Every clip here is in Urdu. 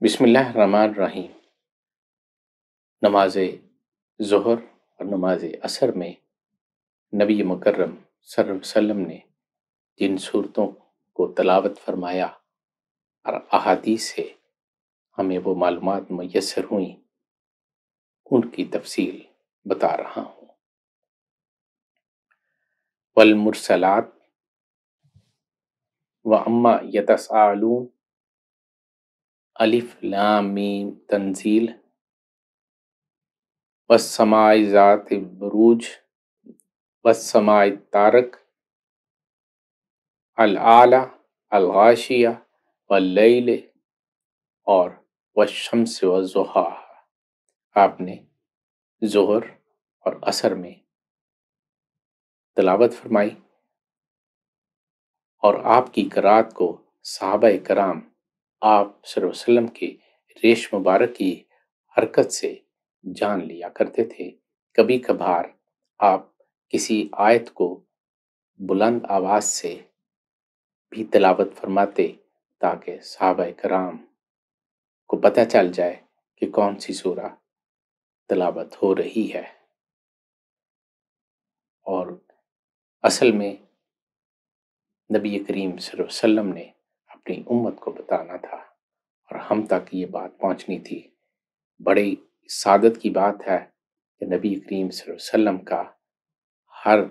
بسم اللہ الرحمن الرحیم۔ نماز ظہر اور نماز عصر میں نبی مکرم صلی اللہ علیہ وسلم نے جن صورتوں کو تلاوت فرمایا اور احادیث سے ہمیں وہ معلومات میسر ہوئیں، ان کی تفصیل بتا رہا ہوں۔ والمرسلات وَأَمَّا يَتَسَاءَلُونَ الف لام میم تنزیل والسماء ذات البروج والسماء الطارق العلیٰ الغاشیہ واللیل اور والشمس والضحیٰ آپ نے ظہر اور عصر میں تلاوت فرمائی، اور آپ کی قرات کو صحابہ کرام آپ صلی اللہ علیہ وسلم کے ریش مبارک کی حرکت سے جان لیا کرتے تھے۔ کبھی کبھار آپ کسی آیت کو بلند آواز سے بھی تلاوت فرماتے تاکہ صحابہ کرام کو پتہ چل جائے کہ کون سی سورہ تلاوت ہو رہی ہے۔ اور اصل میں نبی کریم صلی اللہ علیہ وسلم نے اپنی امت کو بتانا تھا اور ہم تک یہ بات پہنچنی تھی۔ بڑی سعادت کی بات ہے کہ نبی کریم صلی اللہ علیہ وسلم کا ہر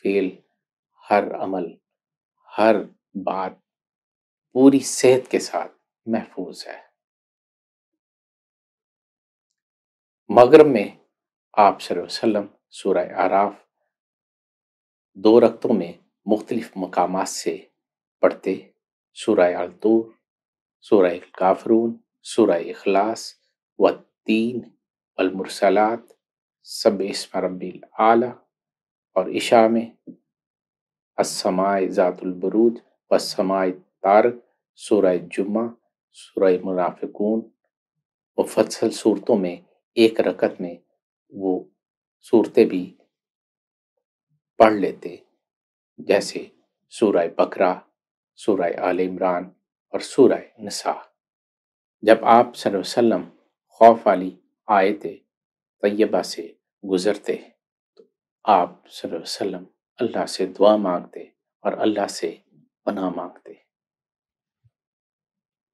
فعل، ہر عمل، ہر بات پوری صحت کے ساتھ محفوظ ہے۔ مغرب میں آپ صلی اللہ علیہ وسلم سورہ اعراف 2 رکعتوں میں مختلف مقامات سے پڑھتے، سورہ الطور، سورہ الکافرون، سورہ اخلاص، والتین، والمرسلات، سبح اسم ربی الاعلیٰ، اور عشاء میں السماء ذات البروج والسماء الطارق، سورہ جمعہ، سورہ منافقون۔ مفصل صورتوں میں ایک رکعت میں وہ صورتیں بھی پڑھ لیتے، جیسے سورہ بقرہ، سورہ آل عمران اور سورہ نساء۔ جب آپ صلی اللہ علیہ وسلم خوف والی آیت طیبہ سے گزرتے تو آپ صلی اللہ علیہ وسلم اللہ سے دعا مانگتے اور اللہ سے پناہ مانگتے۔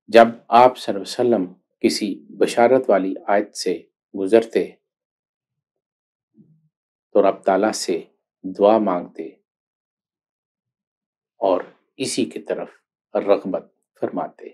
جب آپ صلی اللہ علیہ وسلم کسی بشارت والی آیت سے گزرتے تو رب تعالیٰ سے دعا مانگتے اور اسی کی طرف رغبت فرماتے۔